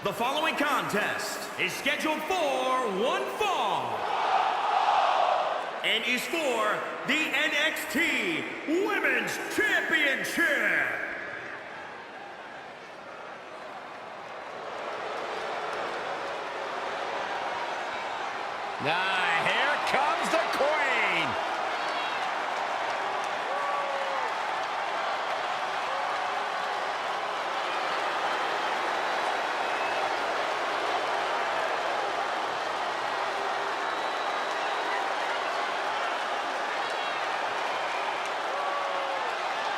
The following contest is scheduled for one fall and is for the NXT Women's Championship. Here comes the Queen.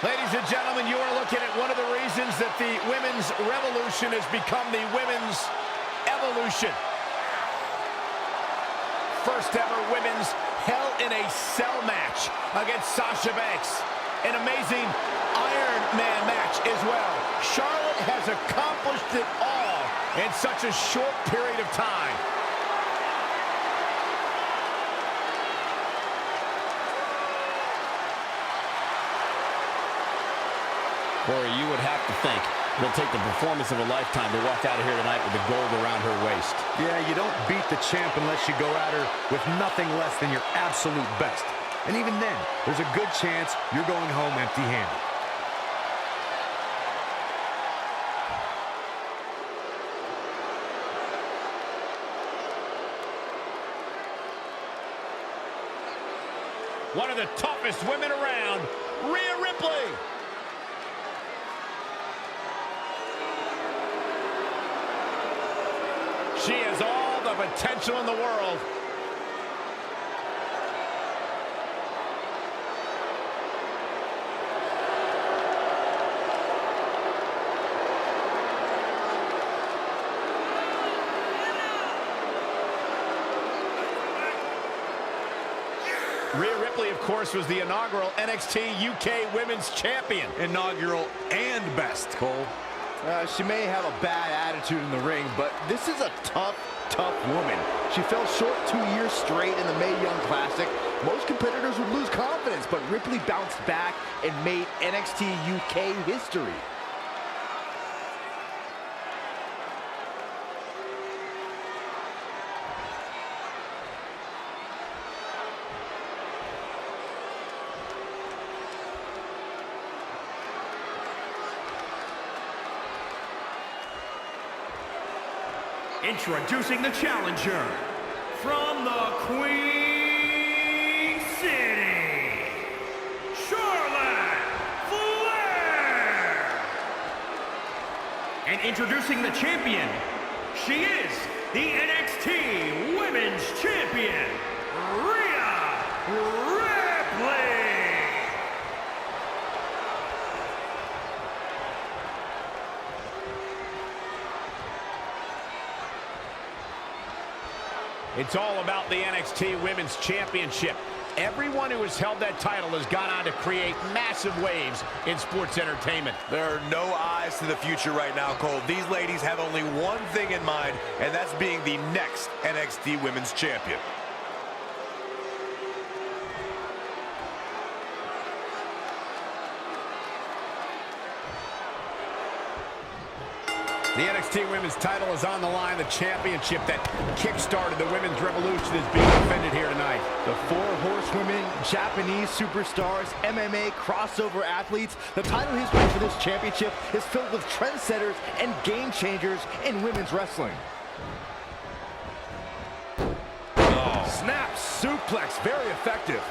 Ladies and gentlemen, you are looking at one of the reasons that the women's revolution has become the women's evolution. First ever women's Hell in a Cell match against Sasha Banks. An amazing Iron Man match as well. Charlotte has accomplished it all in such a short period of time. Corey, you would have to think it'll take the performance of a lifetime to walk out of here tonight with the gold around her waist. Yeah, you don't beat the champ unless you go at her with nothing less than your absolute best. And even then, there's a good chance you're going home empty-handed. One of the toughest women around, Rhea Ripley. She has all the potential in the world. Rhea Ripley, of course, was the inaugural NXT UK Women's Champion. Inaugural and best, Cole. She may have a bad attitude in the ring, but this is a tough woman. She fell short 2 years straight in the Mae Young Classic. Most competitors would lose confidence, but Ripley bounced back and made NXT UK history. Introducing the challenger from the Queen City, Charlotte Flair. And introducing the champion, she is the NXT Women's Champion, Rhea Ripley. It's all about the NXT Women's Championship. Everyone who has held that title has gone on to create massive waves in sports entertainment. There are no eyes to the future right now, Cole. These ladies have only one thing in mind, and that's being the next NXT Women's Champion. The NXT Women's title is on the line. The championship that kick-started the women's revolution is being defended here tonight. The four horsewomen, Japanese superstars, MMA crossover athletes. The title history for this championship is filled with trendsetters and game changers in women's wrestling. Snap suplex, very effective.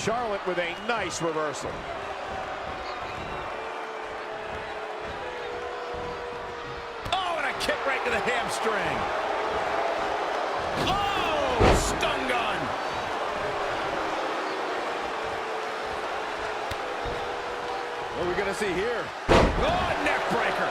Charlotte with a nice reversal. Kick right to the hamstring. Oh, stun gun. What are we gonna see here? Oh, neck breaker.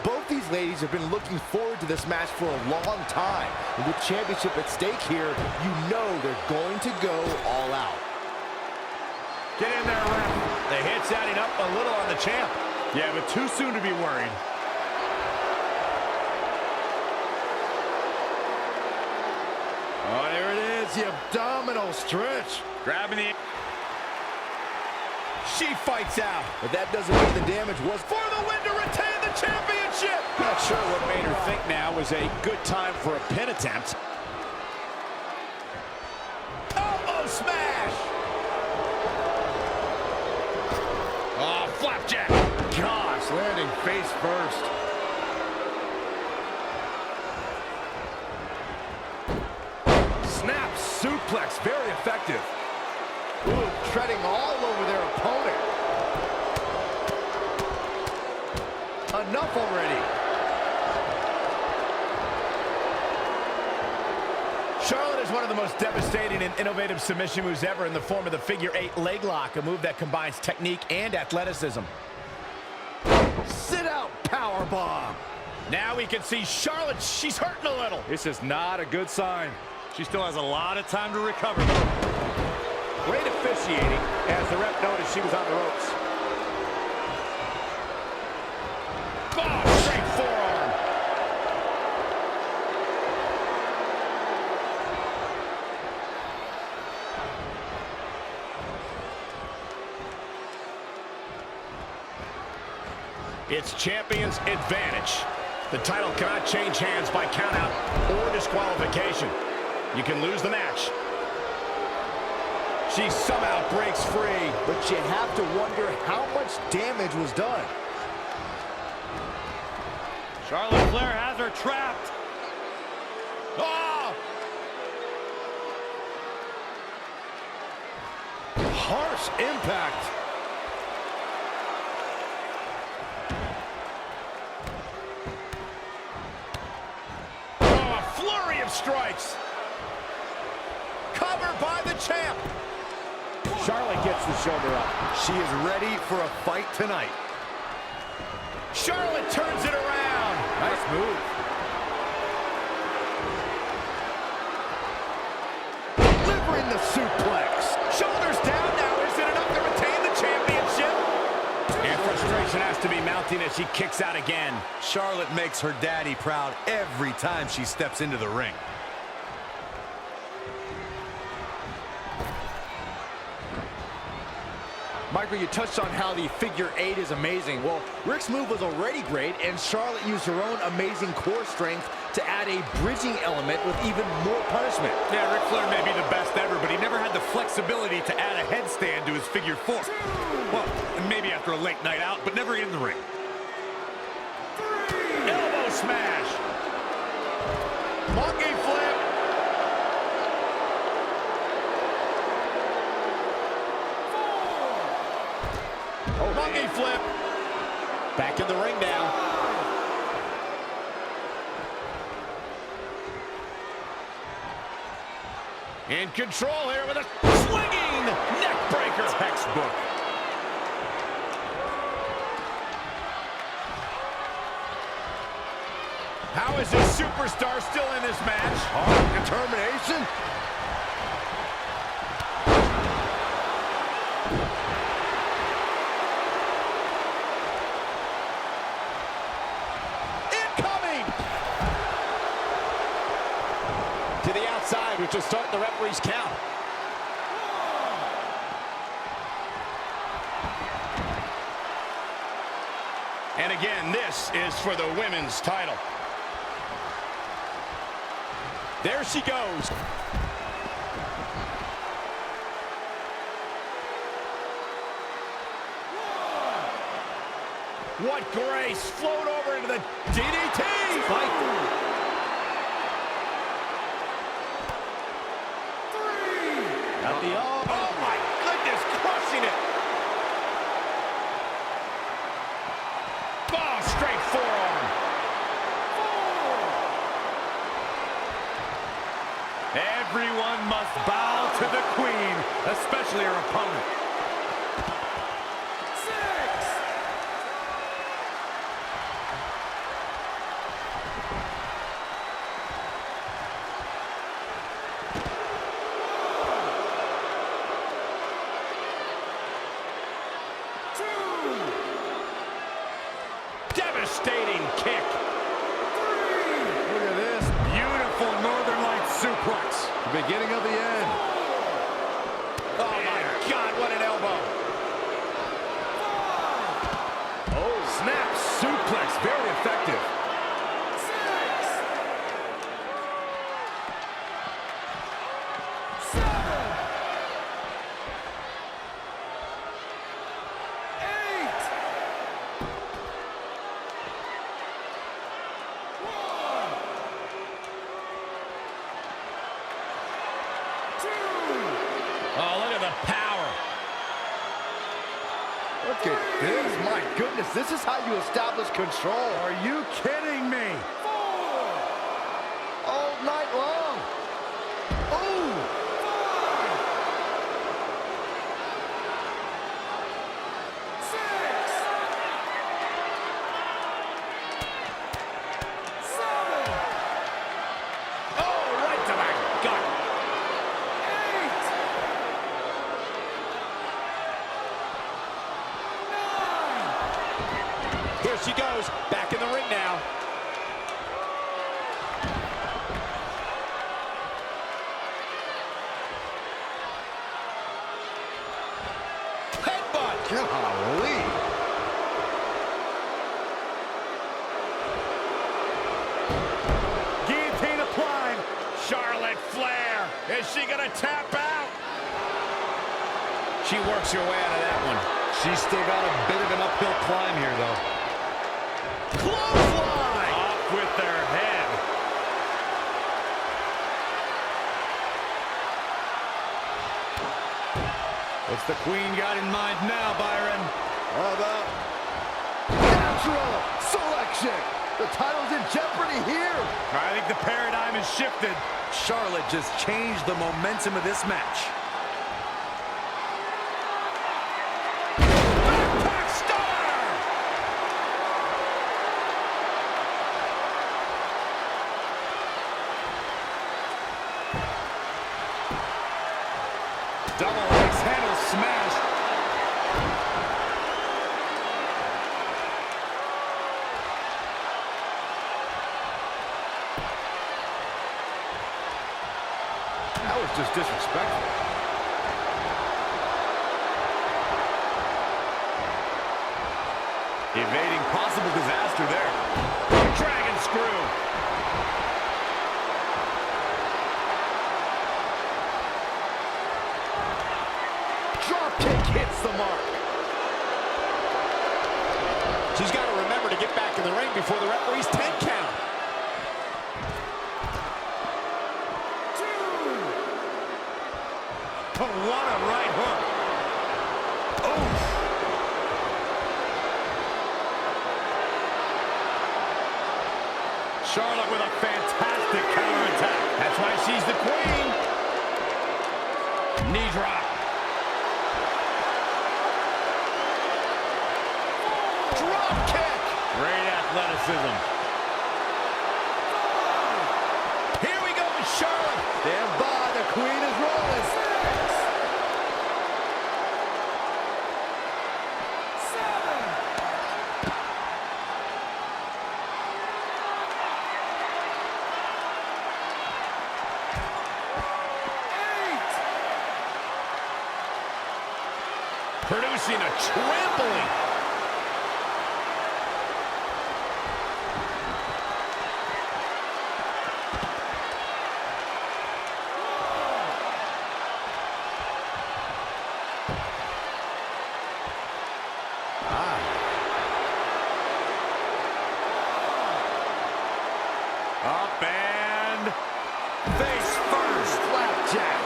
Both these ladies have been looking forward to this match for a long time. And with championship at stake here, you know they're going to go all out. Get in there, ref. The hit's adding up a little on the champ. Yeah, but too soon to be worried. Oh, there it is, the abdominal stretch. Grabbing the... She fights out. But that doesn't mean the damage was For the win to retain the championship. Not sure what made her think now was a good time for a pin attempt. Elbow smash. Oh, flapjack. Gosh, landing face first. Snap suplex, very effective. Ooh, treading all over their opponent. Enough already. Charlotte is one of the most devastating and innovative submission moves ever in the form of the figure 8 leg lock, a move that combines technique and athleticism. Sit out power bomb. Now we can see Charlotte, she's hurting a little. This is not a good sign. She still has a lot of time to recover. Great officiating as the ref noticed she was on the ropes. Oh, straight forearm. It's champion's advantage. The title cannot change hands by countout or disqualification. You can lose the match. She somehow breaks free. But you have to wonder how much damage was done. Charlotte Flair has her trapped. Oh! Harsh impact. Oh, a flurry of strikes. Cover by the champ. Charlotte gets the shoulder up. She is ready for a fight tonight. Charlotte turns it around. Nice move. Delivering the suplex. Shoulders down now. Is it enough to retain the championship? And frustration has to be mounting as she kicks out again. Charlotte makes her daddy proud every time she steps into the ring. Michael, you touched on how the figure 8 is amazing. Well, Rick's move was already great, and Charlotte used her own amazing core strength to add a bridging element with even more punishment. Yeah, Ric Flair may be the best ever, but he never had the flexibility to add a headstand to his figure 4. Well, maybe after a late night out, but never in the ring. Elbow smash. Monkey flip. Oh, Monkey man. flip. Back in the ring now. In control here with a swinging neck breaker. Textbook. How is this superstar still in this match? Hard determination. Incoming! To the outside, which will start the referee's count. And again, this is for the women's title. There she goes. What grace! Float over into the DDT! Out the arm. Oh my goodness, crushing it! Oh, straight forearm. Everyone must bow to the queen, especially her opponent. Devastating kick. Look at this. Beautiful Northern Lights suplex. The beginning of the end. Oh my God, what an elbow. Snap suplex, very effective. Oh, look at the power. Look at this. My goodness, this is how you establish control. Are you kidding me? All night long. Ooh. Oh, right to the gut. Here she goes, back in the ring now. Headbutt. Golly. Guillotine applied. Charlotte Flair. Is she gonna tap out? She works her way out of that one. She's still got a bit of an uphill climb here, though. Clothesline. Off with their head. What's the Queen got in mind now, Byron? How about natural selection? The title's in jeopardy here. I think the paradigm has shifted. Charlotte just changed the momentum of this match. Backpack star. Double axe handle smash. That was just disrespectful. Evading possible disaster there. Dragon screw. Drop kick hits the mark. She's got to remember to get back in the ring before the referee's 10 count. Oh, what a right hook. Charlotte with a fantastic counterattack. That's why she's the queen. Knee drop. Drop kick. Great athleticism. Here we go with Charlotte. Stand by, the Queen is rolling. Producing a trampling. Up and face first. Flapjack.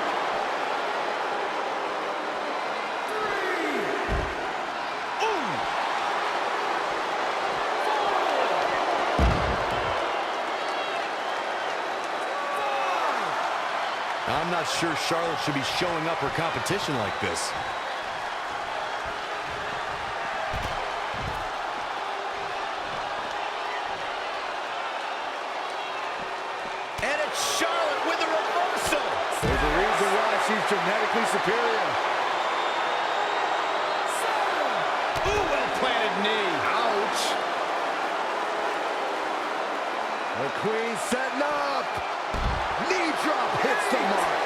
I'm not sure Charlotte should be showing up her competition like this. And it's Charlotte with a reversal. There's a reason why she's genetically superior. Ooh, well-planted knee. Ouch. The Queen setting up. Knee drop hits the mark.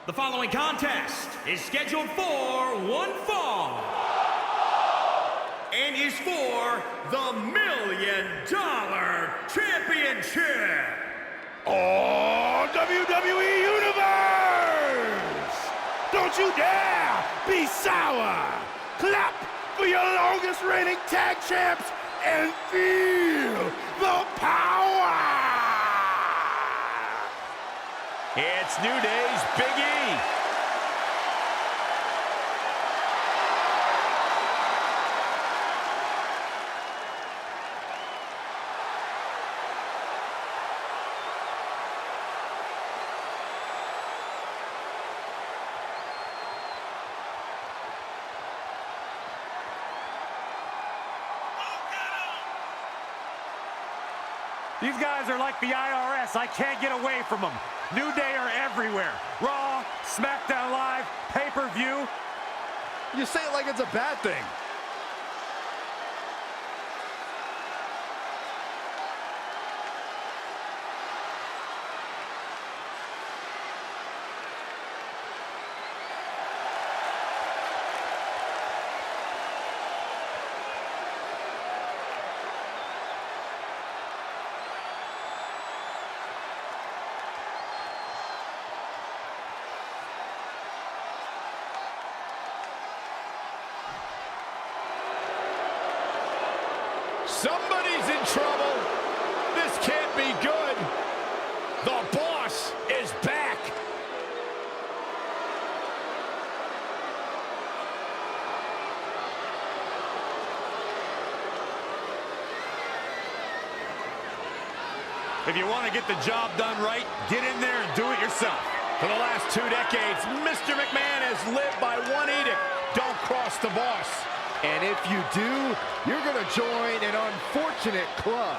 The following contest is scheduled for one fall and is for the $1 Million Championship. Oh, WWE Universe! Don't you dare be sour! Clap for your longest reigning tag champs and feel the power! It's New Day's Big E. These guys are like the IRS. I can't get away from them. New Day are everywhere. Raw, SmackDown Live, pay-per-view. You say it like it's a bad thing. Somebody's in trouble. This can't be good. The boss is back. If you want to get the job done right, get in there and do it yourself. For the last 2 decades, Mr. McMahon has lived by one edict: don't cross the boss. And if you do, you're going to join an unfortunate club.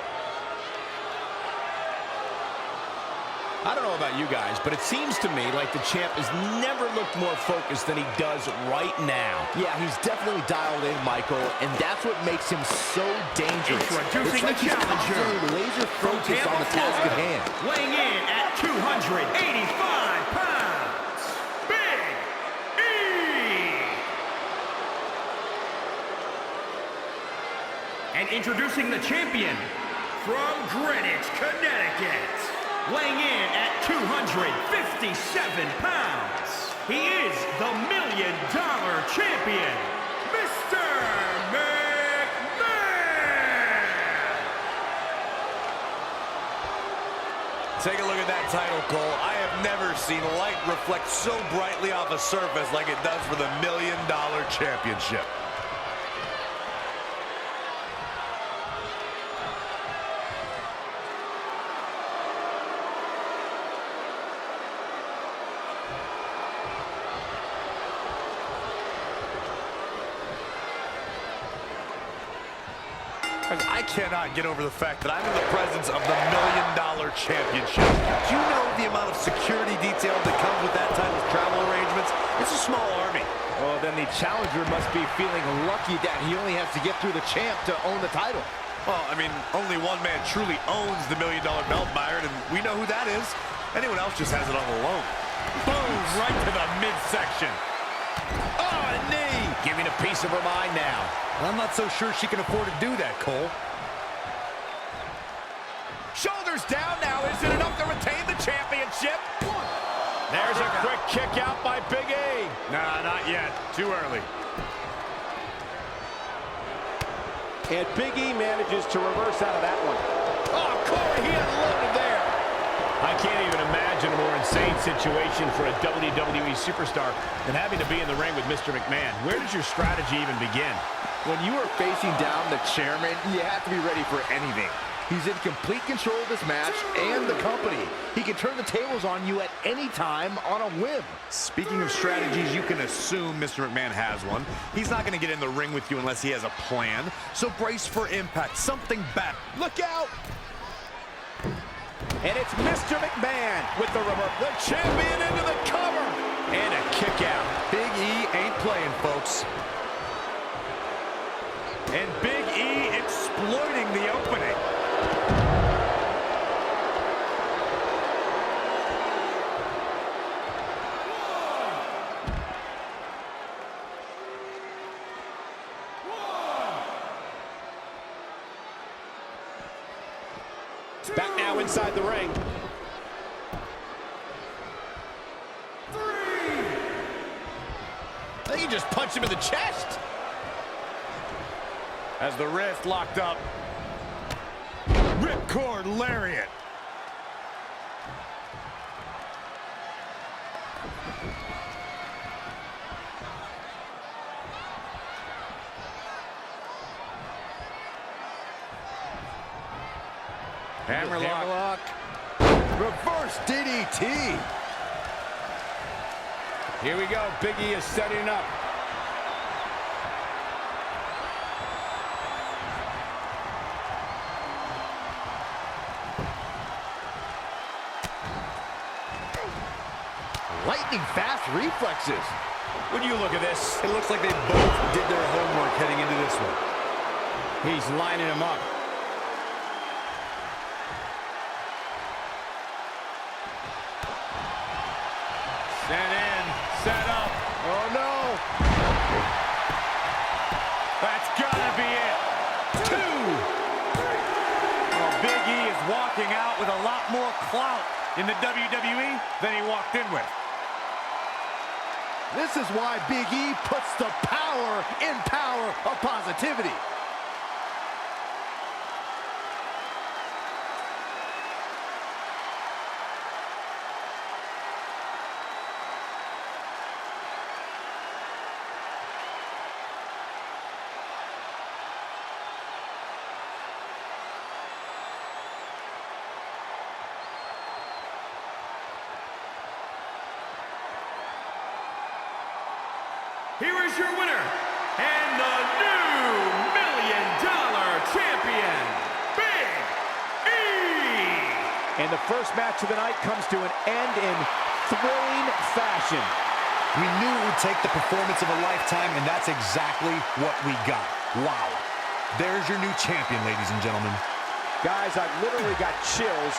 I don't know about you guys, but it seems to me like the champ has never looked more focused than he does right now. Yeah, he's definitely dialed in, Michael, and that's what makes him so dangerous. Introducing it's like the he's challenger, constantly laser from focused on Tampa, the task at Florida, hand. weighing in at 285 pounds, Big E. And introducing the champion from Greenwich, Connecticut, weighing in at 257 pounds, he is the $1 Million Champion, Mr. McMahon! Take a look at that title, Cole. I have never seen light reflect so brightly off a surface like it does for the $1 Million Championship. I cannot get over the fact that I'm in the presence of the $1 Million Championship. Do you know the amount of security detail that comes with that type of travel arrangements? It's a small army. Well, then the challenger must be feeling lucky that he only has to get through the champ to own the title. Well, I mean, only one man truly owns the $1 Million belt, Byron, and we know who that is. Anyone else just has it on the loan. Boom, right to the midsection. Oh, a knee! Giving a piece of her mind now. I'm not so sure she can afford to do that, Cole. Shoulders down now. Is it enough to retain the championship? There's a quick kick out by Big E. Nah, not yet. Too early. And Big E manages to reverse out of that one. Oh, Corey, he unloaded there. I can't even imagine a more insane situation for a WWE superstar than having to be in the ring with Mr. McMahon. Where does your strategy even begin? When you are facing down the chairman, you have to be ready for anything. He's in complete control of this match and the company. He can turn the tables on you at any time on a whim. Speaking of strategies, you can assume Mr. McMahon has one. He's not going to get in the ring with you unless he has a plan. So brace for impact, something bad. Look out! And it's Mr. McMahon with the rubber. The champion into the cover. And a kick out. Big E ain't playing, folks. And Big E exploiting the opening. Back now inside the ring. I think he just punched him in the chest. As the wrist locked up. Ripcord lariat. Hammerlock. Reverse DDT. Here we go. Big E is setting up. Lightning fast reflexes. When you look at this, It looks like they both did their homework heading into this one. he's lining him up. Sent in, set up. Oh no. That's gotta be it. 2. Well, Big E is walking out with a lot more clout in the WWE than he walked in with. This is why Big E puts the power in power of positivity. Here is your winner, and the new $1 Million Champion, Big E! And the first match of the night comes to an end in thrilling fashion. We knew it would take the performance of a lifetime, and that's exactly what we got. Wow. There's your new champion, ladies and gentlemen. Guys, I've literally got chills.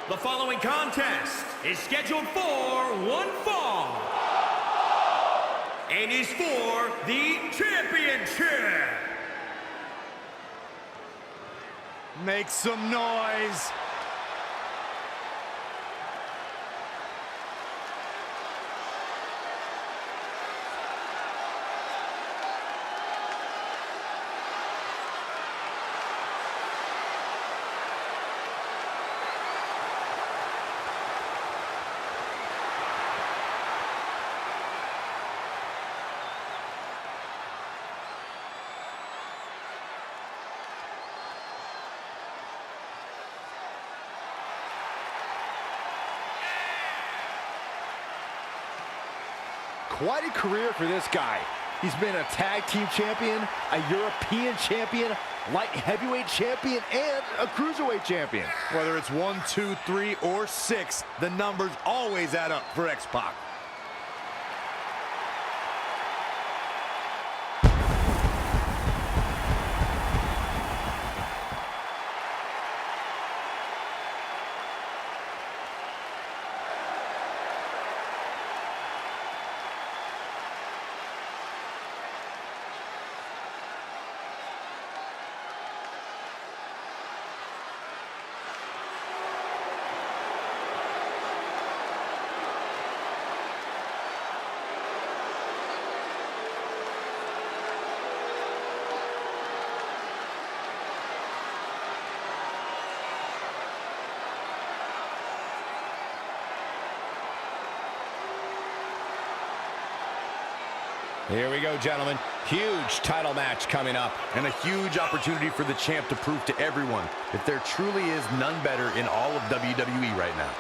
The following contest is scheduled for one fall and is for the championship. Make some noise. Quite a career for this guy. He's been a tag team champion, a European champion, light heavyweight champion, and a cruiserweight champion. Whether it's 1, 2, 3, or 6, the numbers always add up for X-Pac. Here we go, gentlemen. Huge title match coming up. And a huge opportunity for the champ to prove to everyone that there truly is none better in all of WWE right now.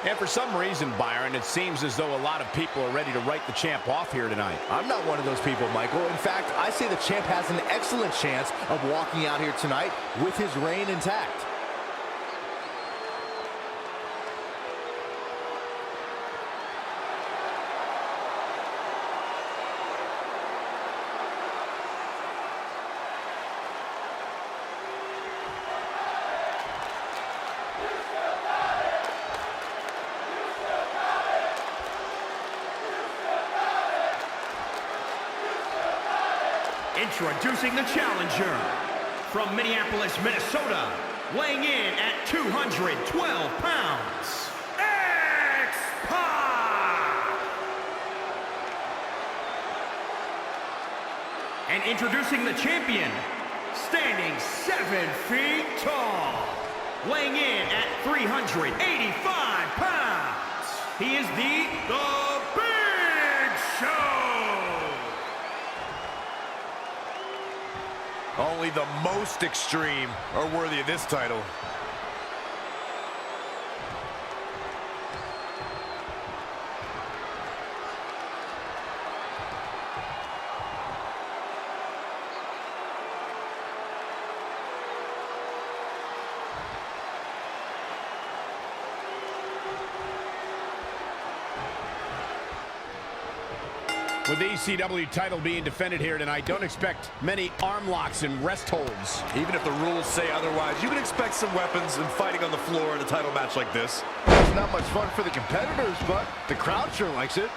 And for some reason, Byron, it seems as though a lot of people are ready to write the champ off here tonight. I'm not one of those people, Michael. In fact, I say the champ has an excellent chance of walking out here tonight with his reign intact. Introducing the challenger from Minneapolis, Minnesota, weighing in at 212 pounds, X-Pac! And introducing the champion, standing 7 feet tall, weighing in at 385 pounds, he is the Big Show! Only the most extreme are worthy of this title. With the ECW title being defended here tonight, don't expect many arm locks and rest holds. Even if the rules say otherwise, you can expect some weapons and fighting on the floor in a title match like this. It's not much fun for the competitors, but the crowd sure likes it.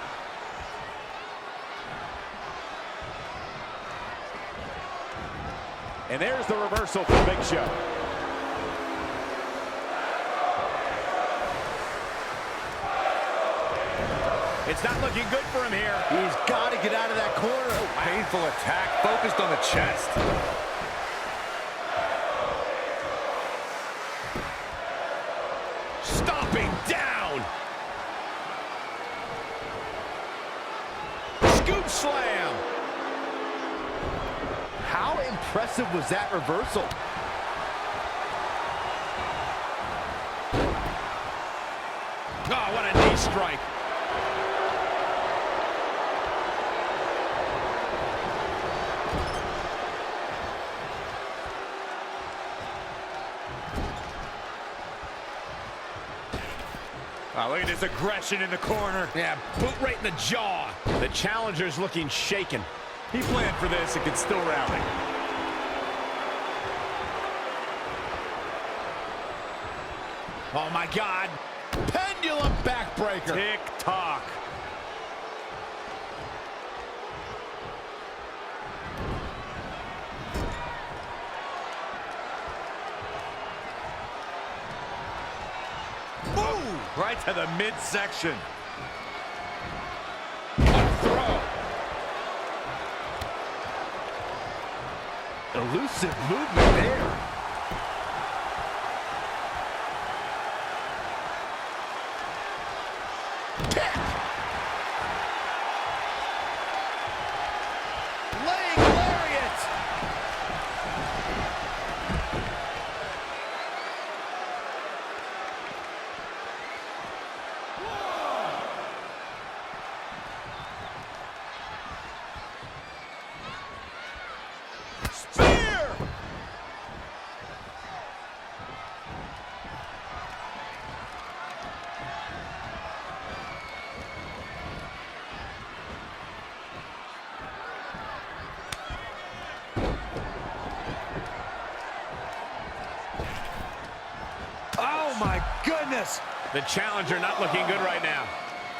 And there's the reversal for Big Show. It's not looking good for him here. He's got to get out of that corner. Painful attack, focused on the chest. Stomping down. Scoop slam. How impressive was that reversal? Oh, what a knee strike. Oh, look at his aggression in the corner. Yeah, boot right in the jaw. The challenger's looking shaken. He planned for this and can still rally. Oh, my God. Pendulum backbreaker. Tick-tock. Right to the midsection. Throw. Elusive movement there. Kick. Laying lariat. Spear! Oh, my goodness. The challenger not looking good right now.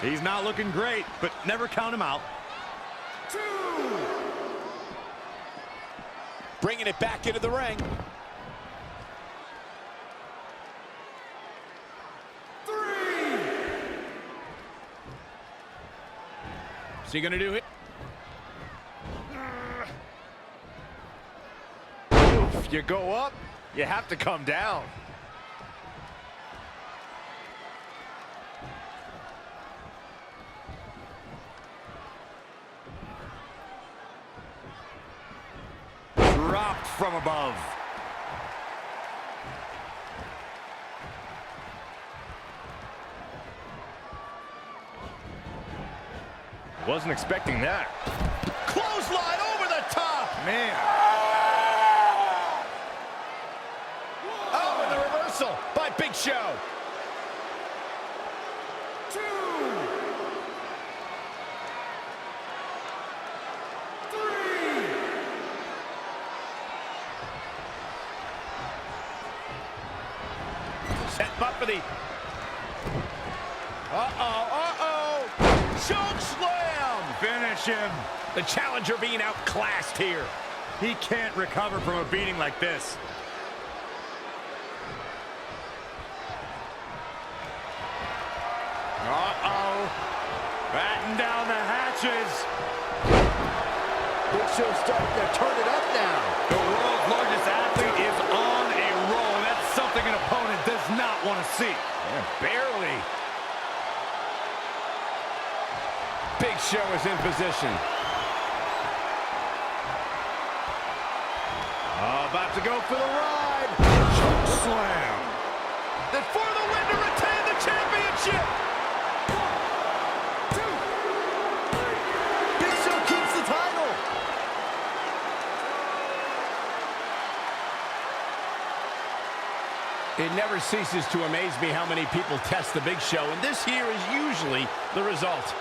He's not looking great, but never count him out. Bringing it back into the ring. Is he gonna do it? If you go up, you have to come down. dropped from above. Wasn't expecting that. Clothesline over the top. Man. Oh, and the reversal by Big Show. 2, 3. Set up for the... Choke slam! Finish him. The challenger being outclassed here. He can't recover from a beating like this. Batten down the hatches. Big Show's starting to turn it up now. The world's largest athlete is on a roll. That's something an opponent does not want to see. Yeah, barely. Big Show is in position. About to go for the ride. Choke slam. Then for the win to retain the championship. 1, 2, 3. Big Show keeps the title. It never ceases to amaze me how many people test the Big Show, and this here is usually the result.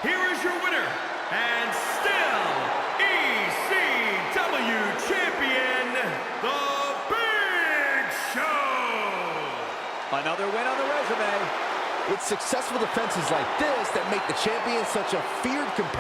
Here is your winner, and still ECW champion, The Big Show! Another win on the resume. It's successful defenses like this that make the champion such a feared competitor.